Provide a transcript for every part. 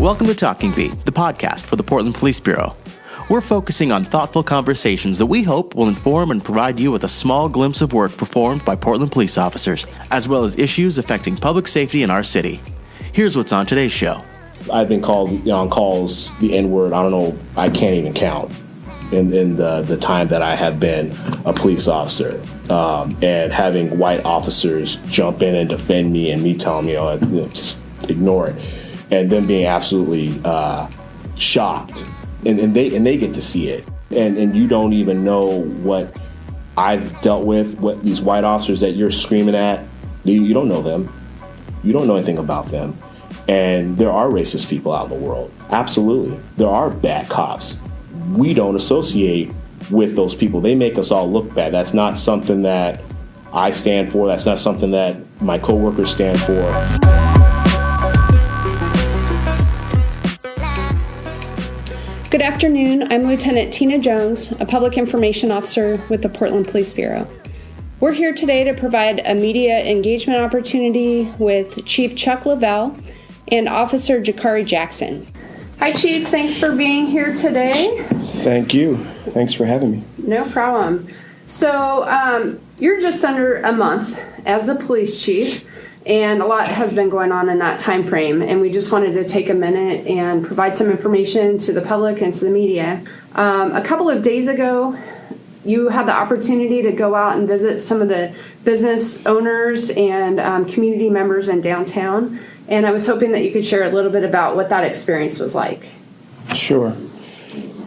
Welcome to Talking Beat, the podcast for the Portland Police Bureau. We're focusing on thoughtful conversations that we hope will inform and provide you with a small glimpse of work performed by Portland police officers, as well as issues affecting public safety in our city. Here's what's on today's show. I've been called on calls the N-word, I don't know, I can't even count in the time that I have been a police officer. And having white officers jump in and defend me and me telling me, just ignore it. And them being absolutely shocked. And they get to see it. And you don't even know what I've dealt with, what these white officers that you're screaming at, you don't know them. You don't know anything about them. And there are racist people out in the world. Absolutely. There are bad cops. We don't associate with those people. They make us all look bad. That's not something that I stand for. That's not something that my coworkers stand for. Good afternoon. I'm Lieutenant Tina Jones, a public information officer with the Portland Police Bureau. We're here today to provide a media engagement opportunity with Chief Chuck Lovell and Officer Jakari Jackson. Hi, Chief. Thanks for being here today. Thank you. Thanks for having me. No problem. So you're just under a month as a police chief, and a lot has been going on in that time frame, and we just wanted to take a minute and provide some information to the public and to the media. A couple of days ago, you had the opportunity to go out and visit some of the business owners and community members in downtown, and I was hoping that you could share a little bit about what that experience was like. Sure.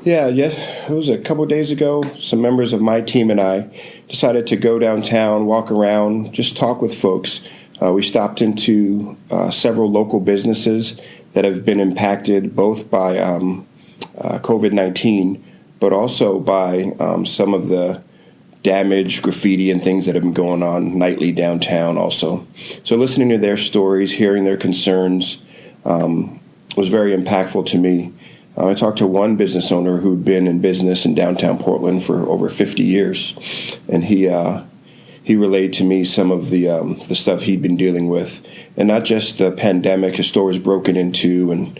Yeah, it was a couple days ago. Some members of my team and I decided to go downtown, walk around, just talk with folks. We stopped into several local businesses that have been impacted both by COVID-19, but also by some of the damage, graffiti, and things that have been going on nightly downtown also. So listening to their stories, hearing their concerns was very impactful to me. I talked to one business owner who'd been in business in downtown Portland for over 50 years, and he relayed to me some of the stuff he'd been dealing with, and not just the pandemic. His store was broken into, and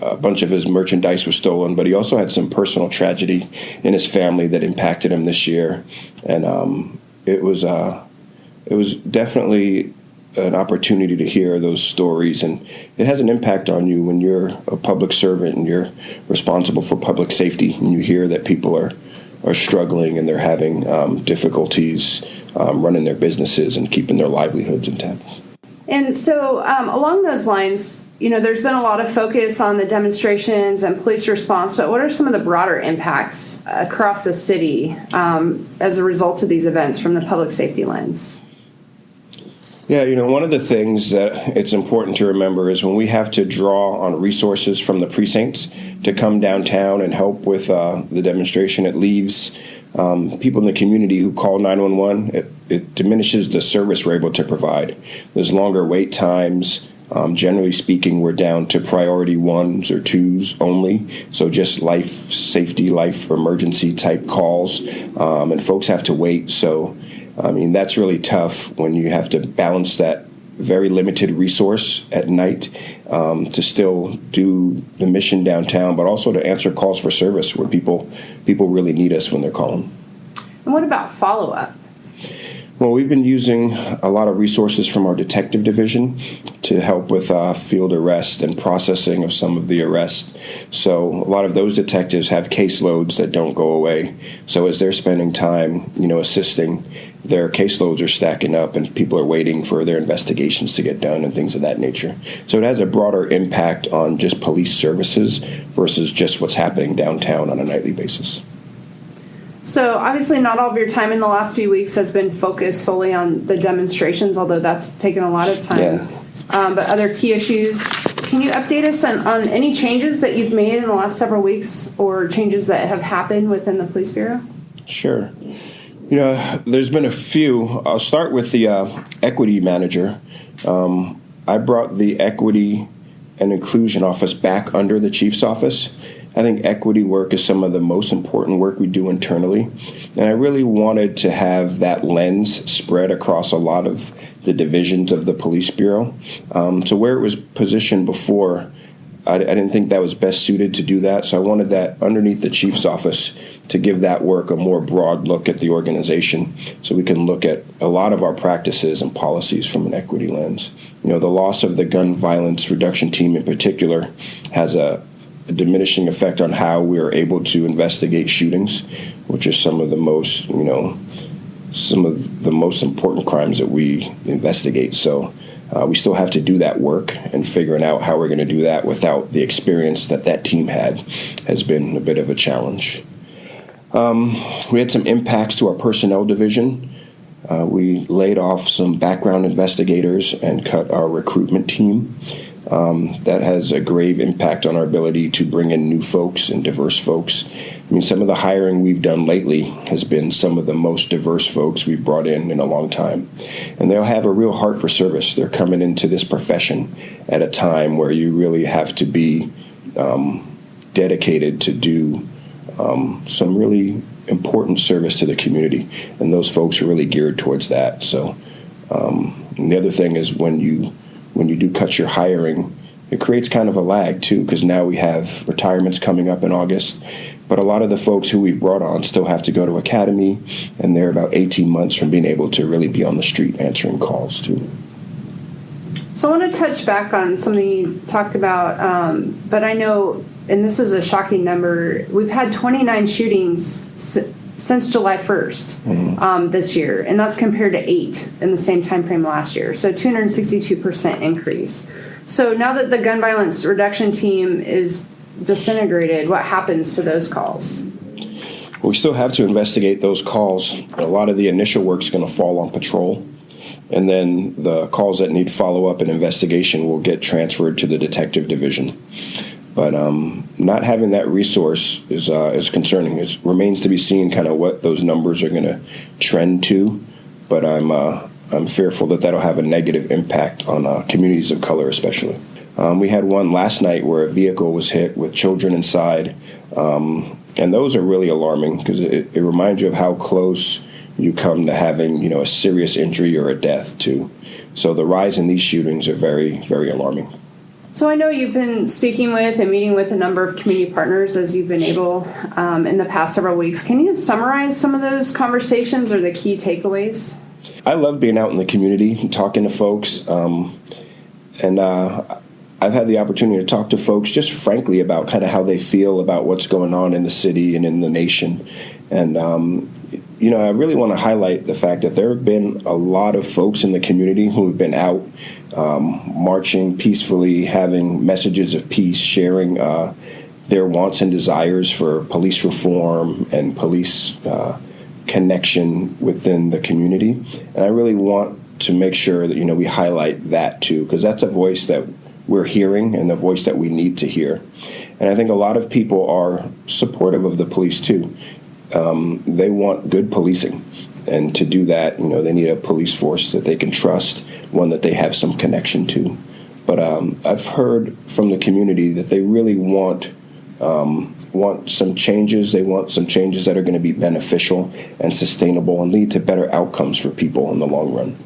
a bunch of his merchandise was stolen, but he also had some personal tragedy in his family that impacted him this year, and it was definitely an opportunity to hear those stories, and it has an impact on you when you're a public servant and you're responsible for public safety, and you hear that people are struggling and they're having difficulties running their businesses and keeping their livelihoods intact. And so along those lines, there's been a lot of focus on the demonstrations and police response, but what are some of the broader impacts across the city as a result of these events from the public safety lens? Yeah, one of the things that it's important to remember is when we have to draw on resources from the precincts to come downtown and help with the demonstration, it leaves people in the community who call 911. It diminishes the service we're able to provide. There's longer wait times. Generally speaking, we're down to priority 1s or 2s only, so just life safety, life emergency type calls, and folks have to wait. So that's really tough when you have to balance that very limited resource at night to still do the mission downtown, but also to answer calls for service where people really need us when they're calling. And what about follow-up? Well, we've been using a lot of resources from our detective division to help with field arrest and processing of some of the arrests. So a lot of those detectives have caseloads that don't go away. So as they're spending time, assisting, their caseloads are stacking up and people are waiting for their investigations to get done and things of that nature. So it has a broader impact on just police services versus just what's happening downtown on a nightly basis. So obviously not all of your time in the last few weeks has been focused solely on the demonstrations, although that's taken a lot of time. Yeah. But other key issues, can you update us on any changes that you've made in the last several weeks or changes that have happened within the Police Bureau? Sure. There's been a few. I'll start with the equity manager. I brought the equity and inclusion office back under the chief's office. I think equity work is some of the most important work we do internally. And I really wanted to have that lens spread across a lot of the divisions of the police bureau. So where it was positioned before, I didn't think that was best suited to do that. So I wanted that underneath the chief's office to give that work a more broad look at the organization, so we can look at a lot of our practices and policies from an equity lens. The loss of the gun violence reduction team in particular has a diminishing effect on how we are able to investigate shootings, which are some of the most important crimes that we investigate. So we still have to do that work, and figuring out how we're going to do that without the experience that team had has been a bit of a challenge. We had some impacts to our personnel division. We laid off some background investigators and cut our recruitment team. That has a grave impact on our ability to bring in new folks and diverse folks. Some of the hiring we've done lately has been some of the most diverse folks we've brought in a long time. And they'll have a real heart for service. They're coming into this profession at a time where you really have to be dedicated to do some really important service to the community. And those folks are really geared towards that. So and the other thing is when you do cut your hiring, it creates kind of a lag too, because now we have retirements coming up in August. But a lot of the folks who we've brought on still have to go to academy, and they're about 18 months from being able to really be on the street answering calls too. So I want to touch back on something you talked about, but I know, and this is a shocking number, we've had 29 shootings since July 1st this year, and that's compared to 8 in the same time frame last year. So 262% increase. So now that the gun violence reduction team is disintegrated, what happens to those calls? We still have to investigate those calls. A lot of the initial work is going to fall on patrol, and then the calls that need follow-up and investigation will get transferred to the detective division. But not having that resource is concerning. It remains to be seen kind of what those numbers are going to trend to. But I'm fearful that that'll have a negative impact on communities of color, especially. We had one last night where a vehicle was hit with children inside, and those are really alarming because it reminds you of how close you come to having a serious injury or a death too. So the rise in these shootings are very, very alarming. So I know you've been speaking with and meeting with a number of community partners as you've been able in the past several weeks. Can you summarize some of those conversations or the key takeaways? I love being out in the community and talking to folks. And I've had the opportunity to talk to folks just frankly about kind of how they feel about what's going on in the city and in the nation. And, I really want to highlight the fact that there have been a lot of folks in the community who have been out marching peacefully, having messages of peace, sharing their wants and desires for police reform and police connection within the community. And I really want to make sure that, we highlight that too, because that's a voice that we're hearing and the voice that we need to hear. And I think a lot of people are supportive of the police too. They want good policing. And to do that, they need a police force that they can trust, one that they have some connection to. But I've heard from the community that they really want some changes. They want some changes that are going to be beneficial and sustainable and lead to better outcomes for people in the long run.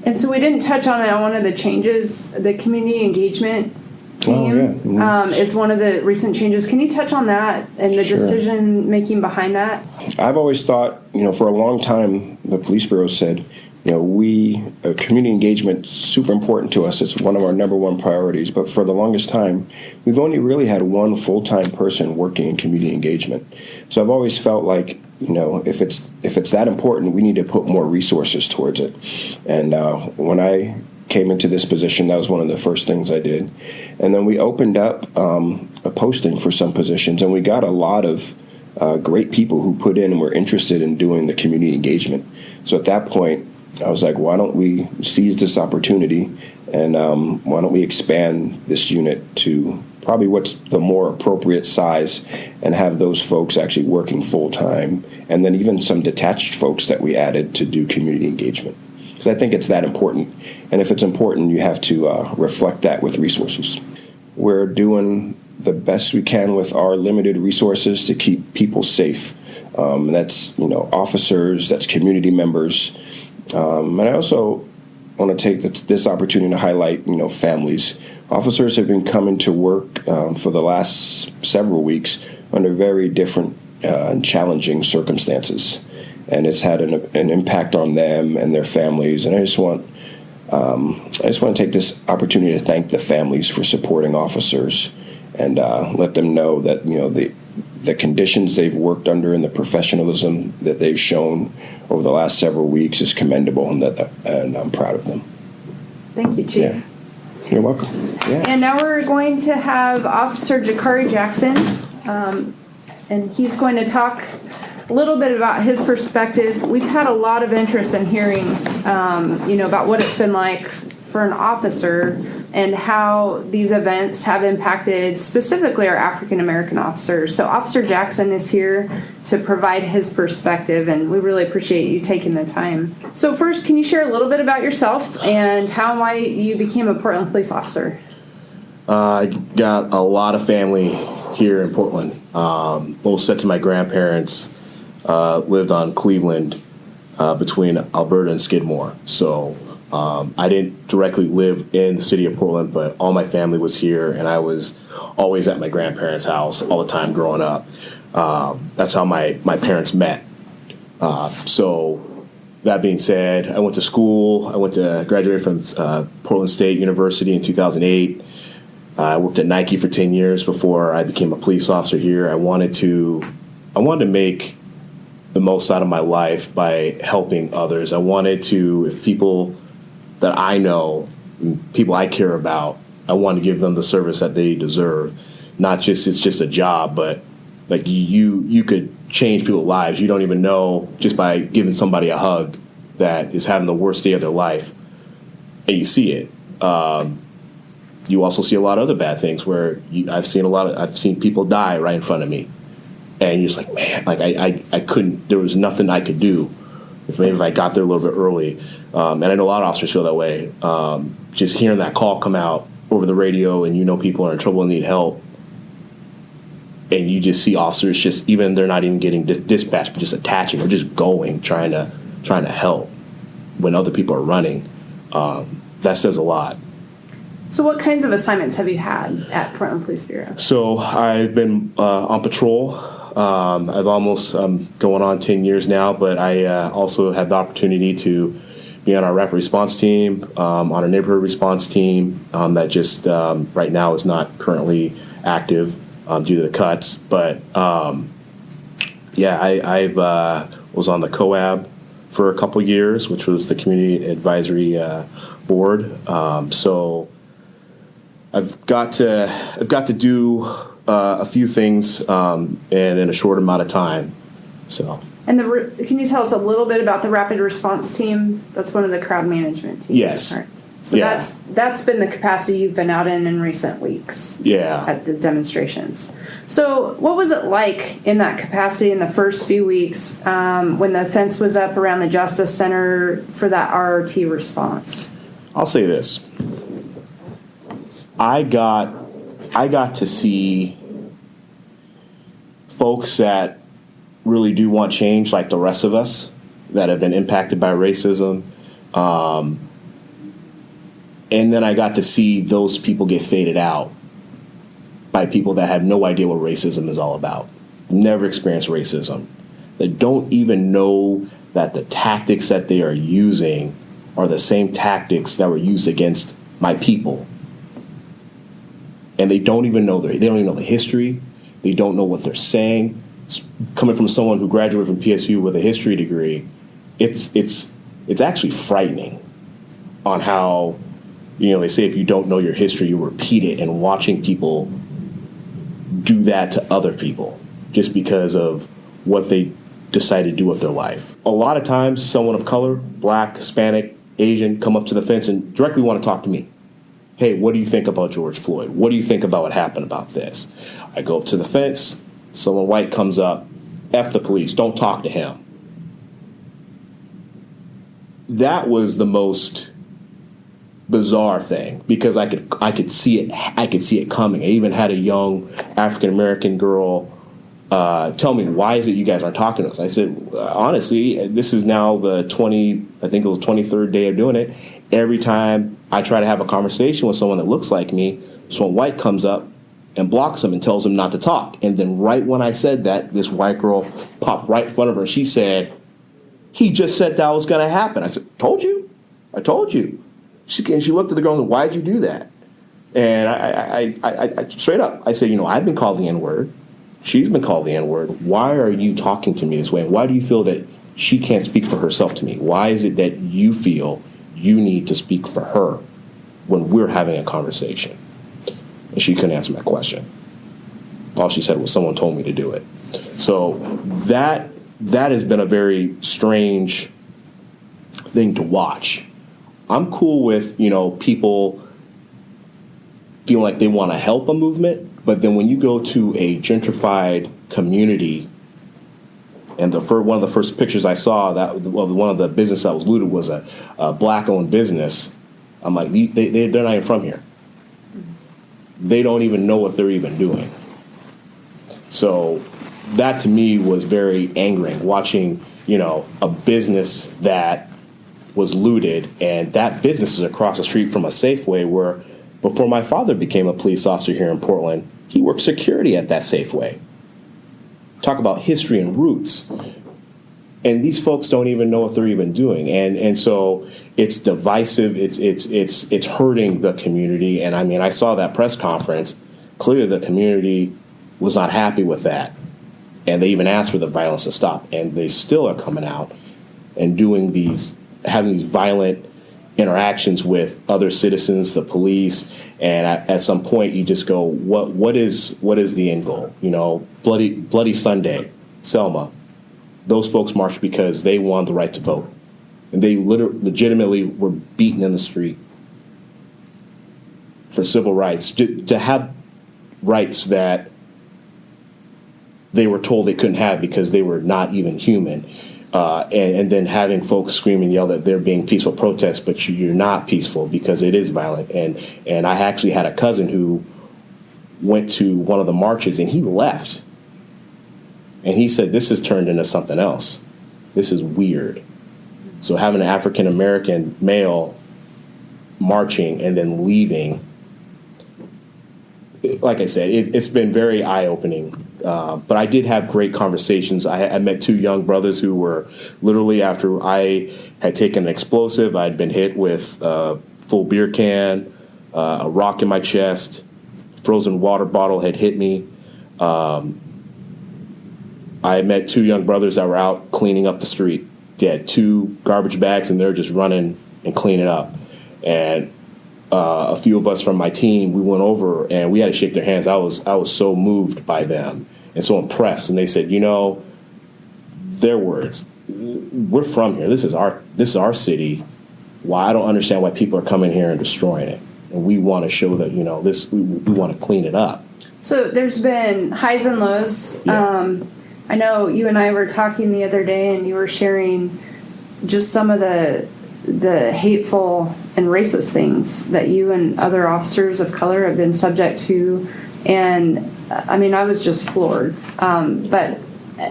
And so we didn't touch on it on one of the changes, the community engagement team is one of the recent changes. Can you touch on that and the decision making behind that? I've always thought, for a long time, the police bureau said, community engagement is super important to us. It's one of our number one priorities. But for the longest time, we've only really had one full-time person working in community engagement. So I've always felt like, if it's that important, we need to put more resources towards it. And when I came into this position, that was one of the first things I did. And then we opened up a posting for some positions, and we got a lot of great people who put in and were interested in doing the community engagement. So at that point, I was like, why don't we seize this opportunity, and why don't we expand this unit to probably what's the more appropriate size and have those folks actually working full-time, and then even some detached folks that we added to do community engagement. Because I think it's that important. And if it's important, you have to reflect that with resources. We're doing the best we can with our limited resources to keep people safe. And that's, officers, that's community members. And I also want to take this opportunity to highlight, families. officers have been coming to work for the last several weeks under very different and challenging circumstances, and it's had an impact on them and their families. And I just want to take this opportunity to thank the families for supporting officers, and let them know that the conditions they've worked under and the professionalism that they've shown over the last several weeks is commendable, and I'm proud of them. Thank you, Chief. Yeah. You're welcome. Yeah. And now we're going to have Officer Jakari Jackson, and he's going to talk a little bit about his perspective. We've had a lot of interest in hearing, about what it's been like for an officer and how these events have impacted specifically our African American officers. So Officer Jackson is here to provide his perspective, and we really appreciate you taking the time. So first, can you share a little bit about yourself and how and why you became a Portland police officer? I got a lot of family here in Portland. Both sets of my grandparents lived on Cleveland between Alberta and Skidmore. So I didn't directly live in the city of Portland, but all my family was here, and I was always at my grandparents' house all the time growing up. That's how my parents met. So that being said, I went to school. I graduated from Portland State University in 2008. I worked at Nike for 10 years before I became a police officer here. I wanted to make the most out of my life by helping others. I wanted to, if people that I know, people I care about, I want to give them the service that they deserve. Not just it's just a job, but like you could change people's lives. You don't even know just by giving somebody a hug that is having the worst day of their life, and you see it. You also see a lot of other bad things where I've seen people die right in front of me, and you're just like, man, like I couldn't. There was nothing I could do. If I got there a little bit early, and I know a lot of officers feel that way. Just hearing that call come out over the radio, and people are in trouble and need help, and you just see officers just even they're not even getting dispatched, but just attaching or just going, trying to help when other people are running. That says a lot. So what kinds of assignments have you had at Portland Police Bureau? So I've been on patrol. I've almost going on 10 years now, but I also had the opportunity to be on our rapid response team, on our neighborhood response team that just right now is not currently active due to the cuts. But I was on the COAB for a couple years, which was the Community Advisory Board. So I've got to do a few things and in a short amount of time. So. And can you tell us a little bit about the rapid response team? That's one of the crowd management teams. Yes. Right. So yeah. That's been the capacity you've been out in recent weeks. Yeah. At the demonstrations. So what was it like in that capacity in the first few weeks when the fence was up around the Justice Center for that RRT response? I'll say this. I got to see folks that really do want change, like the rest of us that have been impacted by racism. And then I got to see those people get faded out by people that have no idea what racism is all about, never experienced racism, that don't even know that the tactics that they are using are the same tactics that were used against my people. And they don't even know the history. They don't know what they're saying. Coming from someone who graduated from PSU with a history degree, it's actually frightening on how, they say if you don't know your history, you repeat it, and watching people do that to other people just because of what they decide to do with their life. A lot of times, someone of color, Black, Hispanic, Asian, come up to the fence and directly want to talk to me. Hey, what do you think about George Floyd? What do you think about what happened about this? I go up to the fence. Someone white comes up. F the police. Don't talk to him. That was the most bizarre thing because I could see it. I could see it coming. I even had a young African American girl tell me, why is it you guys aren't talking to us? I said, honestly, this is now the 23rd day of doing it. Every time I try to have a conversation with someone that looks like me, someone white comes up and blocks them and tells them not to talk. And then right when I said that, this white girl popped right in front of her. She said, he just said that was going to happen. I said, told you. I told you. And she looked at the girl and said, why'd you do that? And I straight up, I said, I've been called the N-word. She's been called the N-word. Why are you talking to me this way? And why do you feel that she can't speak for herself to me? Why is it that you feel you need to speak for her when we're having a conversation? And she couldn't answer my question. All she said was, someone told me to do it. So that has been a very strange thing to watch. I'm cool with, people feeling like they want to help a movement, but then when you go to a gentrified community, and one of the first pictures I saw, one of the business that was looted was a black-owned business. I'm like, they're not even from here. They don't even know what they're even doing. So that to me was very angering, watching, a business that was looted, and that business is across the street from a Safeway where, before my father became a police officer here in Portland, he worked security at that Safeway. Talk about history and roots. And these folks don't even know what they're even doing. And so it's divisive. It's hurting the community. And I mean, I saw that press conference. Clearly the community was not happy with that. And they even asked for the violence to stop. And they still are coming out and having these violent interactions with other citizens, the police, and at some point you just go, what is the end goal? Bloody Sunday, Selma, those folks marched because they wanted the right to vote, and they legitimately were beaten in the street for civil rights, to have rights that they were told they couldn't have because they were not even human. And then having folks scream and yell that they're being peaceful protests, but you're not peaceful because it is violent. And I actually had a cousin who went to one of the marches and he left. And he said, this has turned into something else. This is weird. So having an African-American male marching and then leaving, like I said, it's been very eye-opening. But I did have great conversations. I met two young brothers who were literally, after I had taken an explosive, I had been hit with a full beer can, a rock in my chest, frozen water bottle had hit me. I met two young brothers that were out cleaning up the street. They had two garbage bags and they're just running and cleaning up. And a few of us from my team, we went over and we had to shake their hands. I was so moved by them and so impressed. And they said, their words, we're from here. This is our city. Why? I don't understand why people are coming here and destroying it. And we want to show that, we want to clean it up. So there's been highs and lows. Yeah. I know you and I were talking the other day and you were sharing just some of the hateful and racist things that you and other officers of color have been subject to. And I mean, I was just floored. But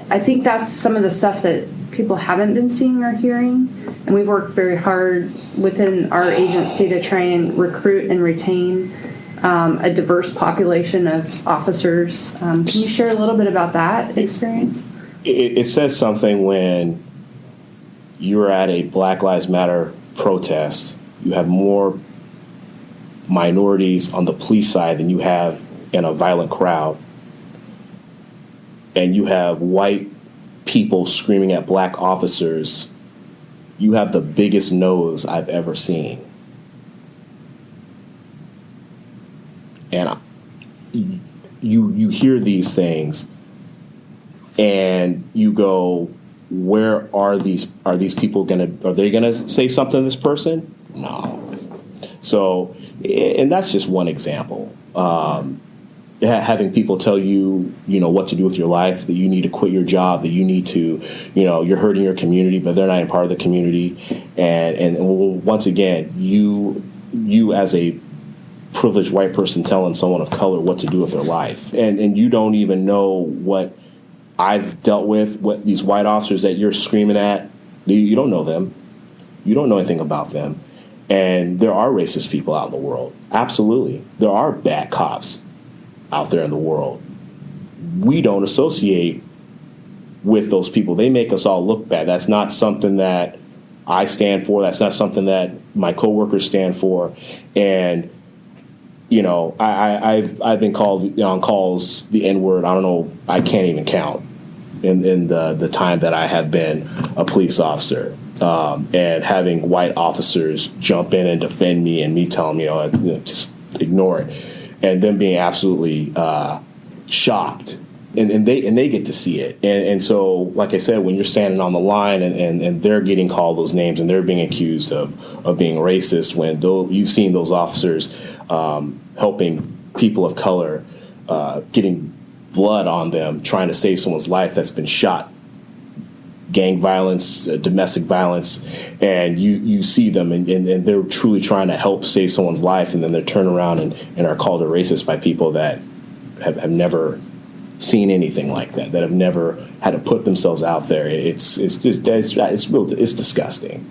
I think that's some of the stuff that people haven't been seeing or hearing. And we've worked very hard within our agency to try and recruit and retain a diverse population of officers. Can you share a little bit about that experience? It says something when you're at a Black Lives Matter protest, you have more minorities on the police side than you have in a violent crowd. And you have white people screaming at black officers. You have the biggest nose I've ever seen. And you hear these things and you go, where are these people are they gonna say something to this person? No. So, and that's just one example. Having people tell you, what to do with your life, that you need to quit your job, that you need to, you're hurting your community, but they're not a part of the community. And once again, you as a privileged white person telling someone of color what to do with their life. And you don't even know what I've dealt with what these white officers that you're screaming at. You don't know them. You don't know anything about them. And there are racist people out in the world. Absolutely. There are bad cops out there in the world. We don't associate with those people. They make us all look bad. That's not something that I stand for. That's not something that my coworkers stand for. And, you know, I've been called on calls the N-word. I don't know. I can't even count in the time that I have been a police officer. And having white officers jump in and defend me, and me telling them, just ignore it, and them being absolutely shocked, and they get to see it, and so, like I said, when you're standing on the line and they're getting called those names and they're being accused of being racist, when you've seen those officers helping people of color, getting blood on them, trying to save someone's life that's been shot. Gang violence, domestic violence, and you see them and they're truly trying to help save someone's life, and then they're turned around and are called a racist by people that have never seen anything like that have never had to put themselves out there. It's disgusting.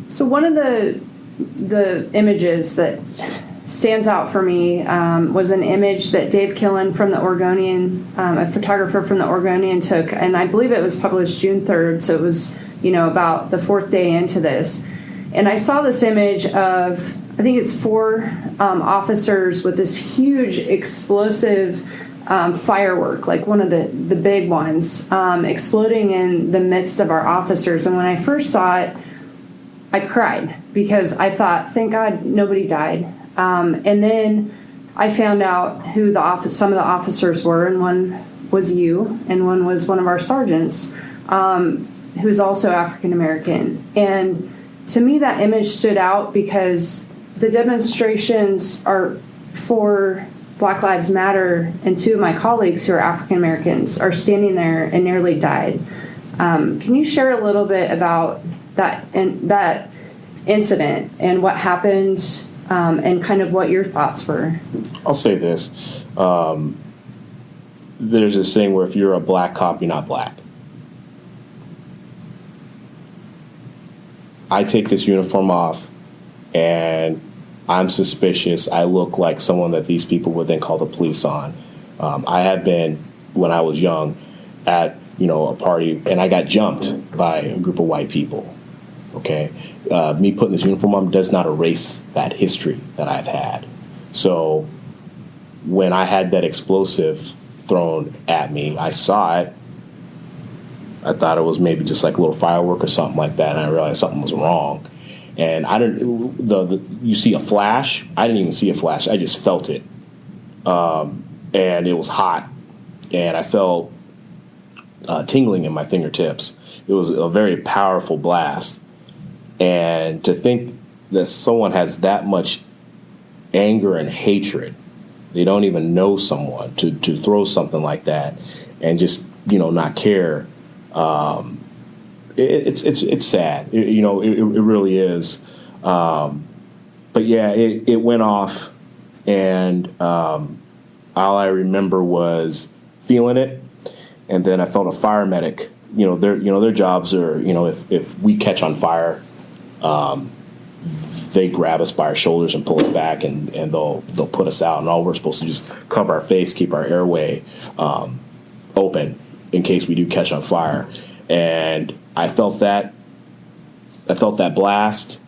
So one of the images that stands out for me was an image that Dave Killen from the Oregonian, a photographer from the Oregonian, took, and I believe it was published June 3rd, so it was, about the fourth day into this. And I saw this image of, I think it's 4 officers with this huge explosive firework, like one of the big ones, exploding in the midst of our officers. And when I first saw it, I cried because I thought, thank God nobody died. And then I found out who some of the officers were, and one was you, and one was one of our sergeants, who's also African American. And to me, that image stood out because the demonstrations are for Black Lives Matter, and 2 of my colleagues who are African Americans are standing there and nearly died. Can you share a little bit about that incident and what happened? And kind of what your thoughts were? I'll say this. There's this thing where if you're a black cop, you're not black. I take this uniform off, and I'm suspicious. I look like someone that these people would then call the police on. I had been, when I was young, at a party, and I got jumped by a group of white people. Okay, me putting this uniform on does not erase that history that I've had. So when I had that explosive thrown at me, I saw it. I thought it was maybe just like a little firework or something like that, and I realized something was wrong. And I didn't. You see a flash? I didn't even see a flash. I just felt it, and it was hot, and I felt tingling in my fingertips. It was a very powerful blast. And to think that someone has that much anger and hatred, they don't even know someone, to throw something like that and just, not care. It's sad. It really is. But yeah, it went off, and all I remember was feeling it. And then I felt a fire medic. Their jobs are, if we catch on fire, they grab us by our shoulders and pull us back, and they'll put us out, and all we're supposed to do is cover our face, keep our airway open in case we do catch on fire. And I felt that blast.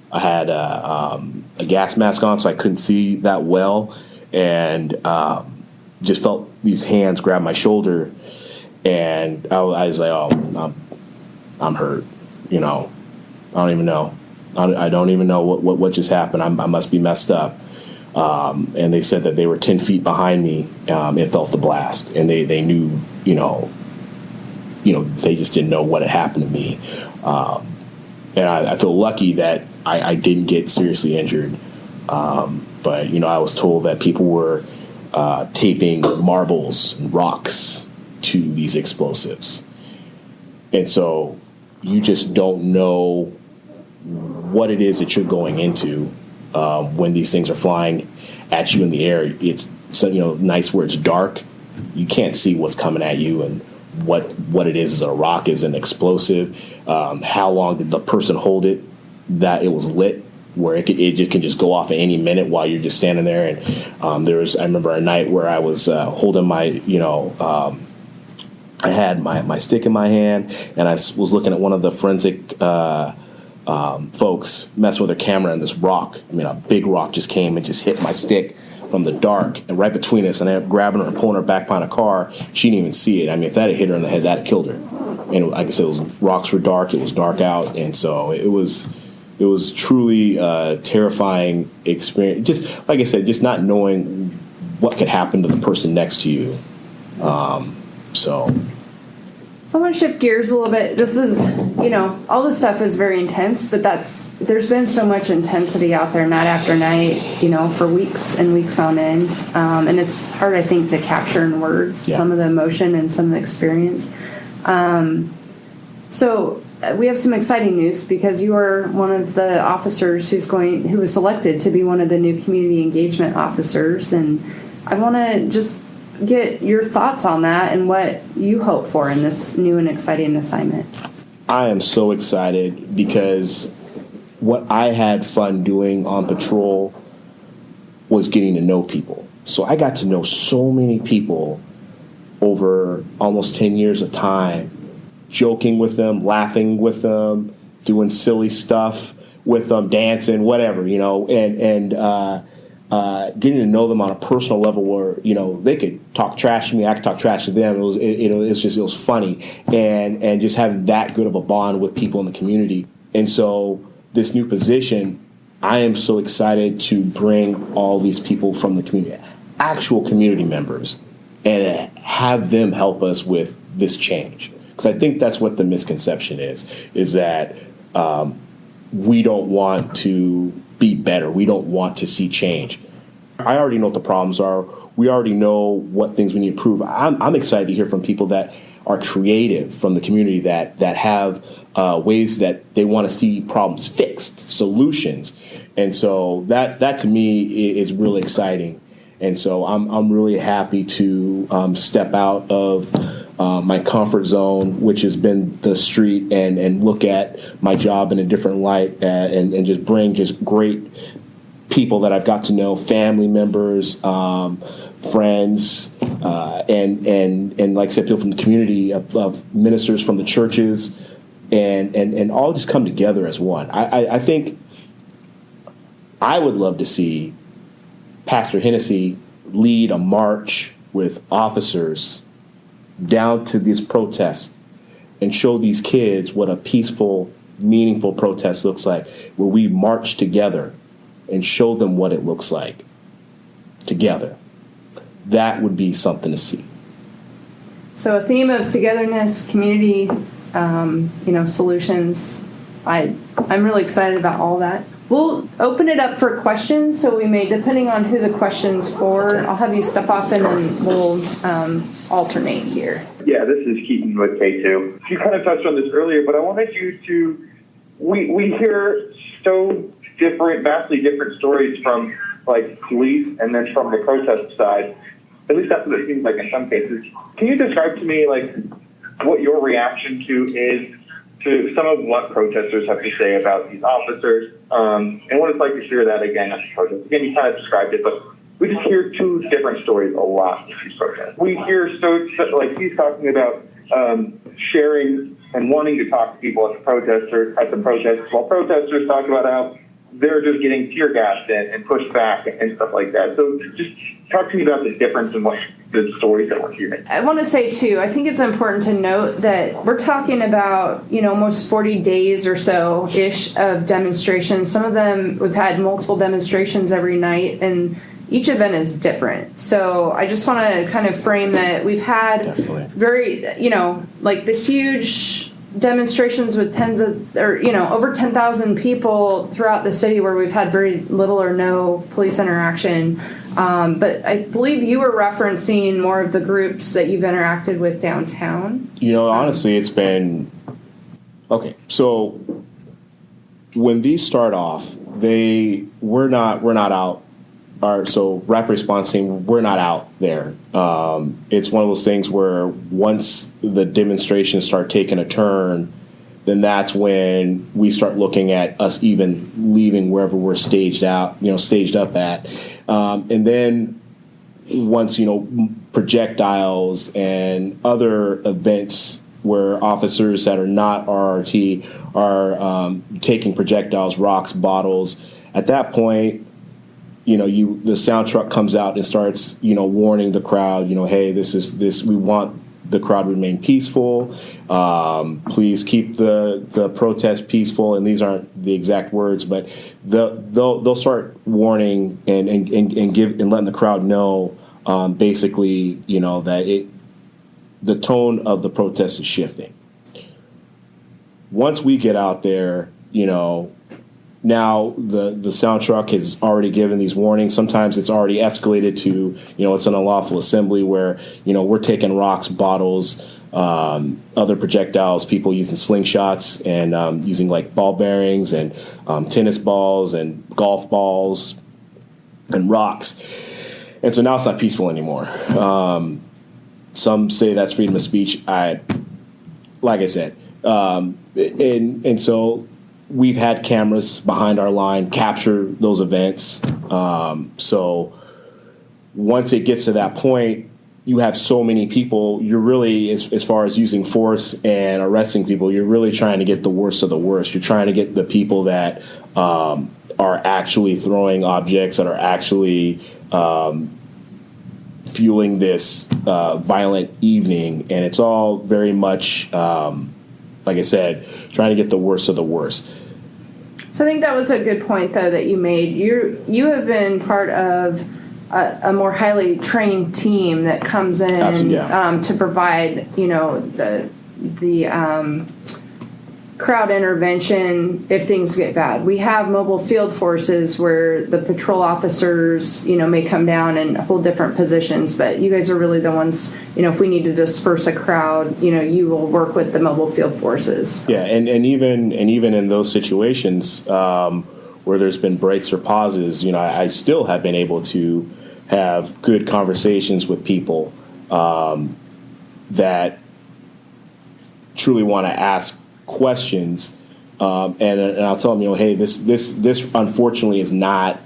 I had a gas mask on, so I couldn't see that well, and just felt these hands grab my shoulder, and I was like, oh, I'm hurt, I don't even know. I don't even know what just happened. I must be messed up. And they said that they were 10 feet behind me and felt the blast. And they knew, they just didn't know what had happened to me. And I feel lucky that I didn't get seriously injured. But, I was told that people were taping marbles and rocks to these explosives. And so you just don't know what it is that you're going into when these things are flying at you in the air. It's nights where it's dark you can't see what's coming at you and what it is a rock, is an explosive. How long did the person hold it that it was lit, where it can just go off at any minute while you're just standing there. And I remember a night where I was holding my, I had my stick in my hand, and I was looking at one of the forensic folks messing with their camera, and this rock, a big rock just came and just hit my stick from the dark and right between us, and I ended up grabbing her and pulling her back behind a car. She didn't even see it. If that had hit her in the head, that had killed her. And like I said, rocks were dark. It was dark out, and so it was truly a terrifying experience. Just like I said, just not knowing what could happen to the person next to you. So I want to shift gears a little bit. This is, all this stuff is very intense, but there's been so much intensity out there night after night, for weeks and weeks on end. And it's hard, I think, to capture in words some of the emotion and some of the experience. So we have some exciting news, because you are one of the officers who was selected to be one of the new community engagement officers. And I want to just get your thoughts on that and what you hope for in this new and exciting assignment. I am so excited, because what I had fun doing on patrol was getting to know people. So I got to know so many people over almost 10 years of time, joking with them, laughing with them, doing silly stuff with them, dancing, whatever, and getting to know them on a personal level where, they could talk trash to me, I could talk trash to them. It was funny, and just having that good of a bond with people in the community. And so this new position, I am so excited to bring all these people from the community, actual community members, and have them help us with this change. Because I think that's what the misconception is that we don't want to be better. We don't want to see change. I already know what the problems are. We already know what things we need to improve. I'm excited to hear from people that are creative from the community, that have ways that they want to see problems fixed, solutions. And so that to me is really exciting. And so I'm really happy to step out of my comfort zone, which has been the street, and look at my job in a different light, and just bring just great people that I've got to know, family members, friends, and like I said, people from the community, of ministers from the churches, and all just come together as one. I think I would love to see Pastor Hennessy lead a march with officers down to this protest and show these kids what a peaceful, meaningful protest looks like, where we march together and show them what it looks like together. That would be something to see. So a theme of togetherness, community, solutions. I'm really excited about all that. We'll open it up for questions, so we may, depending on who the question's for, I'll have you step off and then we'll alternate here. Yeah, this is Keaton with K2. You kind of touched on this earlier, but I wanted you to, we hear so vastly different stories from like police and then from the protest side. At least that's what it seems like in some cases. Can you describe to me like what your reaction is to some of what protesters have to say about these officers, and what it's like to hear that again at the protest? Again, you kind of described it, but we just hear two different stories a lot with these protests. We hear like he's talking about sharing and wanting to talk to people at the protests, while protesters talk about how they're just getting tear gassed and pushed back and stuff like that. So just talk to me about the difference in what the stories that we're hearing. I want to say, too, I think it's important to note that we're talking about, almost 40 days or so-ish of demonstrations. Some of them, we've had multiple demonstrations every night, and each event is different. So I just want to kind of frame that we've had very, like the huge demonstrations with over 10,000 people throughout the city where we've had very little or no police interaction. But I believe you were referencing more of the groups that you've interacted with downtown. Honestly, it's been okay. So when these start off, we're not out rapid response team, we're not out there. It's one of those things where once the demonstrations start taking a turn, then that's when we start looking at us even leaving wherever we're staged up at. And then once, projectiles and other events where officers that are not RRT are taking projectiles, rocks, bottles, at that point, the sound truck comes out and starts, warning the crowd, hey, this, we want the crowd to remain peaceful. Please keep the protest peaceful. And these aren't the exact words, but they'll start warning and letting the crowd know, basically, that the tone of the protest is shifting. Once we get out there, now the sound truck has already given these warnings. Sometimes it's already escalated to, it's an unlawful assembly where, we're taking rocks, bottles, other projectiles, people using slingshots and using like ball bearings and tennis balls and golf balls and rocks. And so now it's not peaceful anymore. Some say that's freedom of speech. Like I said, and so we've had cameras behind our line capture those events. So once it gets to that point, you have so many people, you're really, as far as using force and arresting people, you're really trying to get the worst of the worst. You're trying to get the people that are actually throwing objects, that are actually fueling this violent evening. And it's all very much, like I said, trying to get the worst of the worst. So I think that was a good point, though, that you made. You have been part of a more highly trained team that comes in to provide, the crowd intervention if things get bad. We have mobile field forces where the patrol officers, may come down and hold different positions, but you guys are really the ones, if we need to disperse a crowd, you will work with the mobile field forces. Yeah, and even in those situations where there's been breaks or pauses, I still have been able to have good conversations with people that truly want to ask questions, and I'll tell them, hey, this unfortunately is not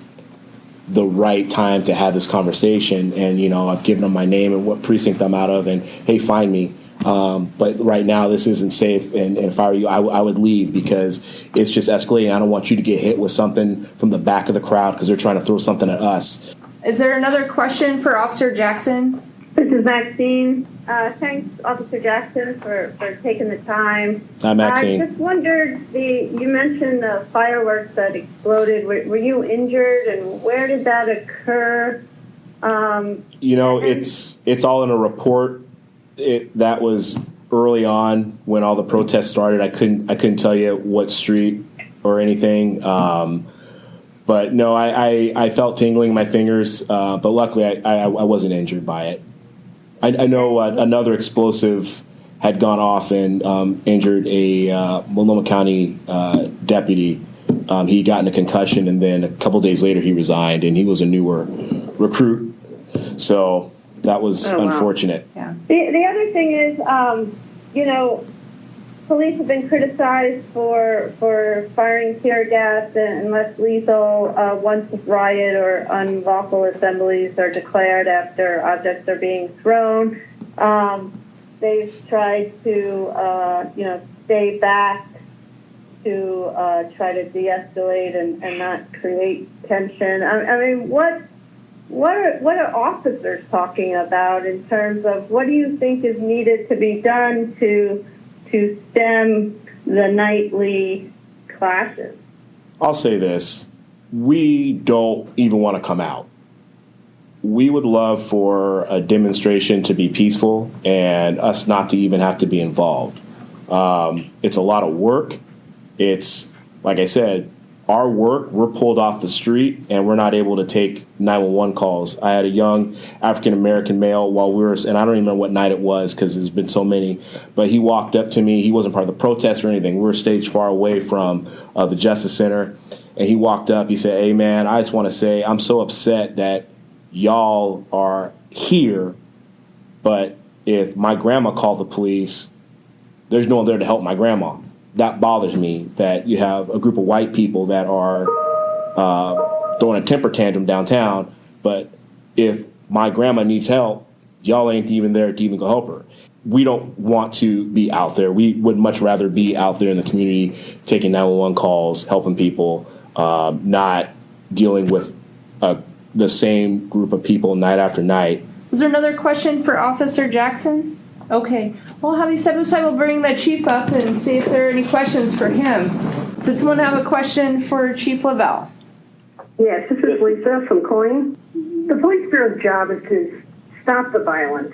the right time to have this conversation, and I've given them my name and what precinct I'm out of, and hey, find me. But right now this isn't safe, and if I were you, I would leave because it's just escalating. I don't want you to get hit with something from the back of the crowd because they're trying to throw something at us. Is there another question for Officer Jackson? This is Maxine. Thanks, Officer Jackson, for taking the time. Hi, Maxine. I just wondered, you mentioned the fireworks that exploded. Were you injured, and where did that occur? It's all in a report. That was early on when all the protests started. I couldn't tell you what street or anything. But no, I felt tingling in my fingers. But luckily, I wasn't injured by it. I know another explosive had gone off and injured a Multnomah County deputy. He got in a concussion, and then a couple days later he resigned, and he was a newer recruit. So that was unfortunate. Yeah. The other thing is, police have been criticized for firing tear gas and less lethal once a riot or unlawful assemblies are declared after objects are being thrown. They've tried to, stay back to try to de-escalate and not create tension. I mean, what are officers talking about in terms of what do you think is needed to be done to stem the nightly clashes? I'll say this. We don't even want to come out. We would love for a demonstration to be peaceful and us not to even have to be involved. It's a lot of work. It's, like I said, our work, we're pulled off the street and we're not able to take 911 calls. I had a young African-American male while we were, and I don't even remember what night it was because there's been so many, but he walked up to me. He wasn't part of the protest or anything. We were staged far away from the Justice Center. And he walked up. He said, "Hey, man, I just want to say I'm so upset that y'all are here, but if my grandma called the police, there's no one there to help my grandma. That bothers me that you have a group of white people that are throwing a temper tantrum downtown, but if my grandma needs help, y'all ain't even there to even go help her." We don't want to be out there. We would much rather be out there in the community taking 911 calls, helping people, not dealing with the same group of people night after night. Was there another question for Officer Jackson? Okay. Well, have you step aside? We'll bring the chief up and see if there are any questions for him. Did someone have a question for Chief Lovell? Yes, this is Lisa from Coyne. The Police Bureau's job is to stop the violence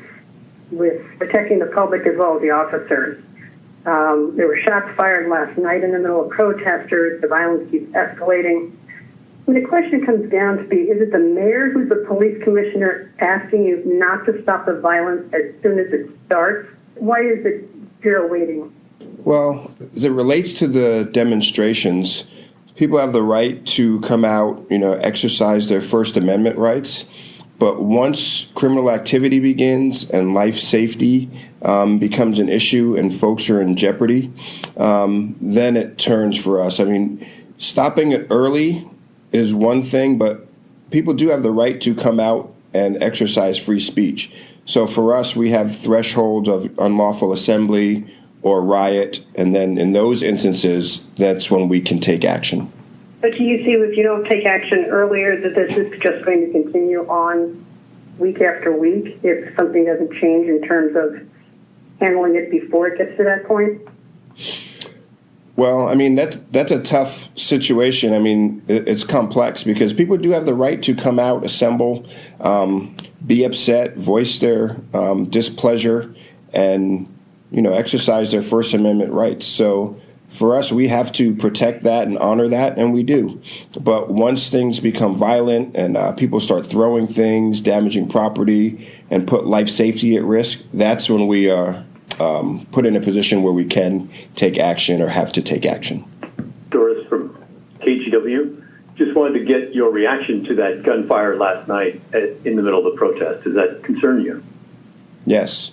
with protecting the public as well as the officers. There were shots fired last night in the middle of protesters. The violence keeps escalating. And the question comes down to is it the mayor who's the police commissioner asking you not to stop the violence as soon as it starts? Why is the Bureau waiting? Well, as it relates to the demonstrations, people have the right to come out, exercise their First Amendment rights. But once criminal activity begins and life safety becomes an issue and folks are in jeopardy, then it turns for us. I mean, stopping it early is one thing, but people do have the right to come out and exercise free speech. So for us, we have thresholds of unlawful assembly or riot, and then in those instances, that's when we can take action. But do you see if you don't take action earlier that this is just going to continue on week after week if something doesn't change in terms of handling it before it gets to that point? Well, I mean, that's a tough situation. I mean, it's complex because people do have the right to come out, assemble, be upset, voice their displeasure, and, exercise their First Amendment rights. So for us, we have to protect that and honor that, and we do. But once things become violent and people start throwing things, damaging property, and put life safety at risk, that's when we are put in a position where we can take action or have to take action. Doris from KGW. Just wanted to get your reaction to that gunfire last night in the middle of the protest. Does that concern you? Yes.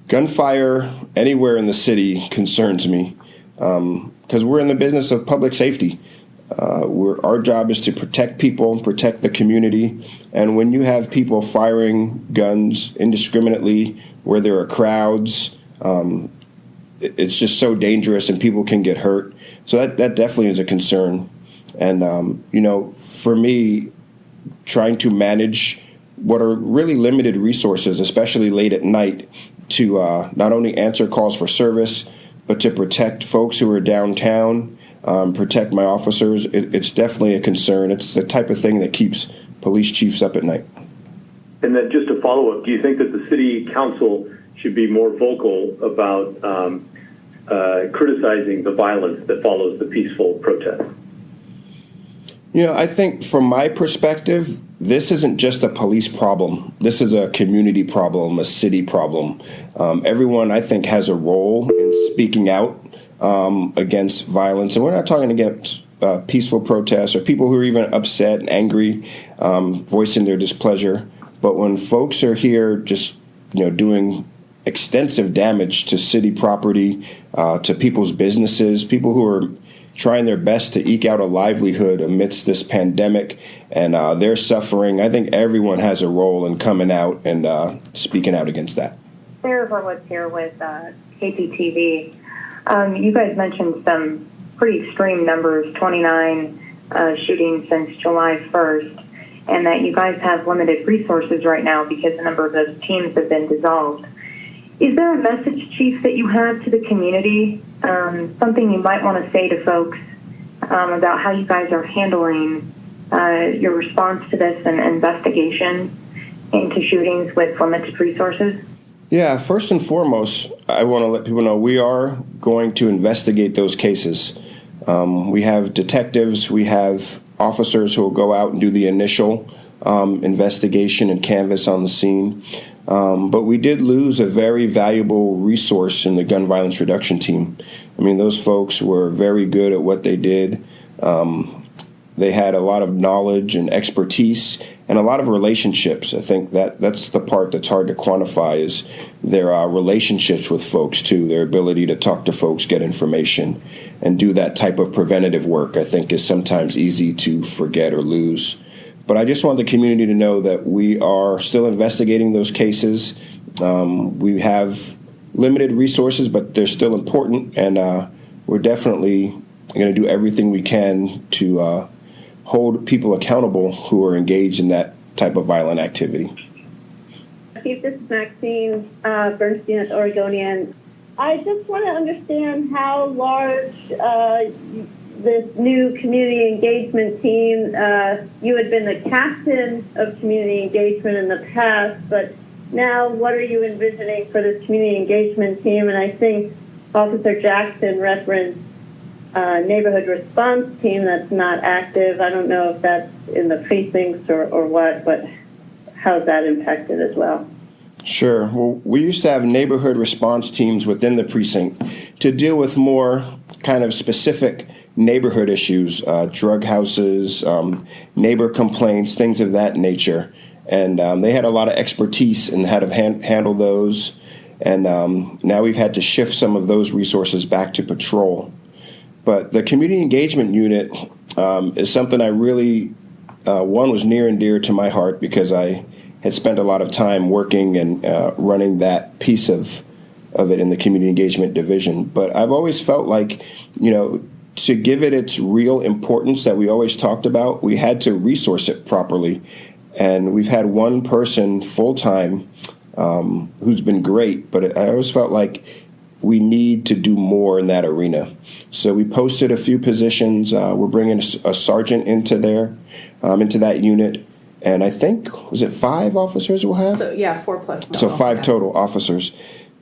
Gunfire anywhere in the city concerns me because we're in the business of public safety. Our job is to protect people and protect the community. And when you have people firing guns indiscriminately where there are crowds, it's just so dangerous and people can get hurt. So that definitely is a concern. And, for me, trying to manage what are really limited resources, especially late at night, to not only answer calls for service, but to protect folks who are downtown, protect my officers, it's definitely a concern. It's the type of thing that keeps police chiefs up at night. And then just to follow up, do you think that the city council should be more vocal about criticizing the violence that follows the peaceful protest? I think from my perspective, this isn't just a police problem. This is a community problem, a city problem. Everyone, I think, has a role in speaking out against violence. And we're not talking against peaceful protests or people who are even upset and angry, voicing their displeasure. But when folks are here just, doing extensive damage to city property, to people's businesses, people who are trying their best to eke out a livelihood amidst this pandemic, and they're suffering, I think everyone has a role in coming out and speaking out against that. Sarah Horwitz here with KPTV. You guys mentioned some pretty extreme numbers, 29 shootings since July 1st, and that you guys have limited resources right now because a number of those teams have been dissolved. Is there a message, Chief, that you have to the community, something you might want to say to folks about how you guys are handling your response to this and investigation into shootings with limited resources? Yeah, first and foremost, I want to let people know we are going to investigate those cases. We have detectives, we have officers who will go out and do the initial investigation and canvass on the scene. But we did lose a very valuable resource in the gun violence reduction team. I mean, those folks were very good at what they did. they had a lot of knowledge and expertise and a lot of relationships. I think that's the part that's hard to quantify is their relationships with folks, too. Their ability to talk to folks, get information, and do that type of preventative work, I think, is sometimes easy to forget or lose. But I just want the community to know that we are still investigating those cases. We have limited resources, but they're still important, and we're definitely going to do everything we can to hold people accountable who are engaged in that type of violent activity. Chief, this is Maxine Bernstein at the Oregonian. I just want to understand how large this new community engagement team, you had been the captain of community engagement in the past, but now what are you envisioning for this community engagement team? And I think Officer Jackson referenced neighborhood response team that's not active. I don't know if that's in the precincts or what, but how's that impacted as well? Sure. Well, we used to have neighborhood response teams within the precinct to deal with more kind of specific neighborhood issues, drug houses, neighbor complaints, things of that nature. And they had a lot of expertise in how to handle those. And now we've had to shift some of those resources back to patrol. But the community engagement unit is something I really, one, was near and dear to my heart because I had spent a lot of time working and running that piece of it in the community engagement division. But I've always felt like, to give it its real importance that we always talked about, we had to resource it properly. And we've had one person full-time who's been great, but I always felt like we need to do more in that arena. So we posted a few positions. We're bringing a sergeant into that unit. And I think, was it 5 officers we'll have? So, yeah, 4 plus 1. So 5 total officers.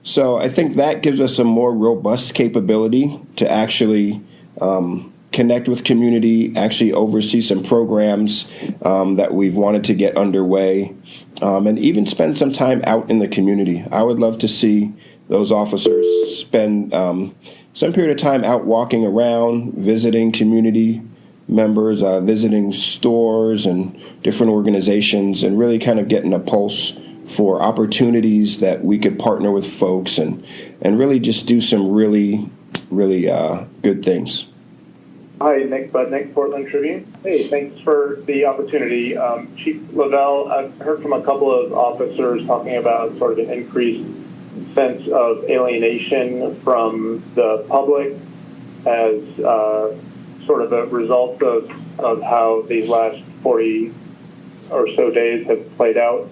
So I think that gives us a more robust capability to actually connect with community, actually oversee some programs that we've wanted to get underway, and even spend some time out in the community. I would love to see those officers spend some period of time out walking around, visiting community members, visiting stores and different organizations, and really kind of getting a pulse for opportunities that we could partner with folks and really just do some really good things. Hi, Nick Budnick, Portland Tribune. Hey, thanks for the opportunity. Chief Lovell, I've heard from a couple of officers talking about sort of an increased sense of alienation from the public as sort of a result of how these last 40 or so days have played out.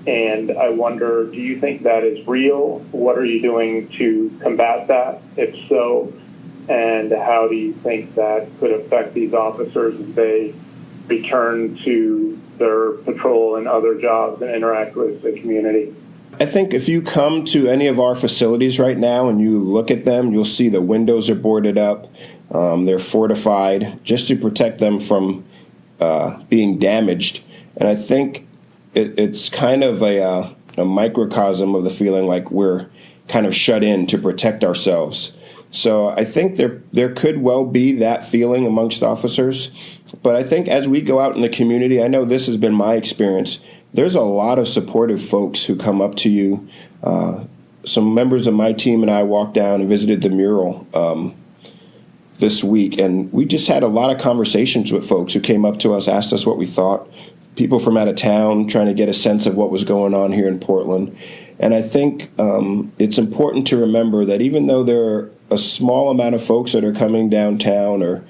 And I wonder, do you think that is real? What are you doing to combat that, if so? And how do you think that could affect these officers as they return to their patrol and other jobs and interact with the community? I think if you come to any of our facilities right now and you look at them, you'll see the windows are boarded up. They're fortified just to protect them from being damaged. And I think it's kind of a microcosm of the feeling like we're kind of shut in to protect ourselves. So I think there could well be that feeling amongst officers. But I think as we go out in the community, I know this has been my experience, there's a lot of supportive folks who come up to you. Some members of my team and I walked down and visited the Mural this week, and we just had a lot of conversations with folks who came up to us, asked us what we thought, people from out of town trying to get a sense of what was going on here in Portland. And I think it's important to remember that even though there are a small amount of folks that are coming downtown or,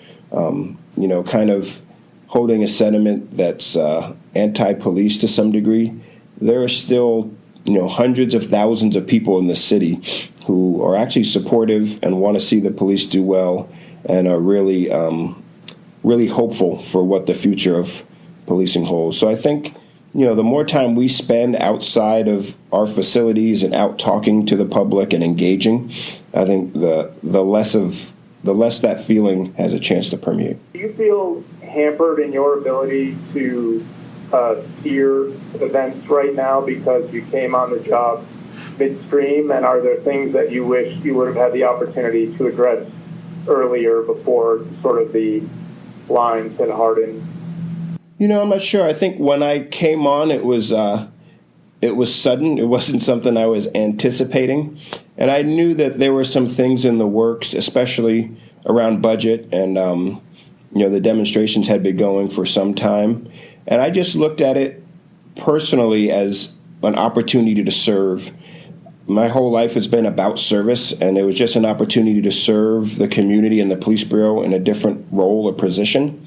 kind of holding a sentiment that's anti-police to some degree, there are still, hundreds of thousands of people in the city who are actually supportive and want to see the police do well and are really, really hopeful for what the future of policing holds. So I think, the more time we spend outside of our facilities and out talking to the public and engaging, I think the less that feeling has a chance to permeate. Do you feel hampered in your ability to steer events right now because you came on the job midstream? And are there things that you wish you would have had the opportunity to address earlier before sort of the lines had hardened? I'm not sure. I think when I came on, it was sudden. It wasn't something I was anticipating. And I knew that there were some things in the works, especially around budget. And, the demonstrations had been going for some time. And I just looked at it personally as an opportunity to serve. My whole life has been about service, and it was just an opportunity to serve the community and the police bureau in a different role or position.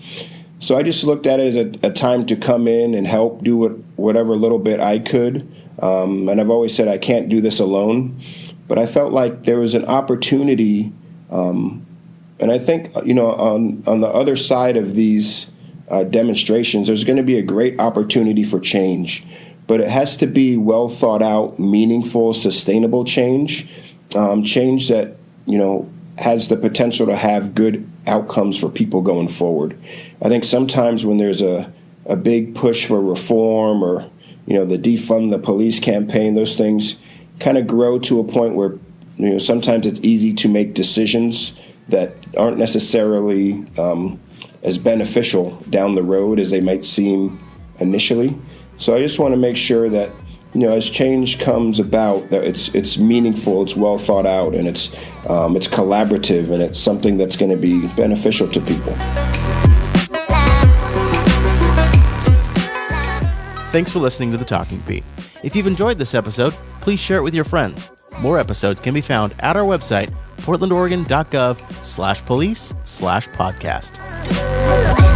So I just looked at it as a time to come in and help do whatever little bit I could. And I've always said I can't do this alone. But I felt like there was an opportunity. And I think, on the other side of these demonstrations, there's going to be a great opportunity for change. But it has to be well thought out, meaningful, sustainable change. Change that, has the potential to have good outcomes for people going forward. I think sometimes when there's a big push for reform or, the defund the police campaign, those things kind of grow to a point where, sometimes it's easy to make decisions that aren't necessarily as beneficial down the road as they might seem initially. So I just want to make sure that, as change comes about, that it's meaningful, it's well thought out, and it's collaborative, and it's something that's going to be beneficial to people. Thanks for listening to The Talking Pete. If you've enjoyed this episode, please share it with your friends. More episodes can be found at our website, portlandoregon.gov/police/podcast.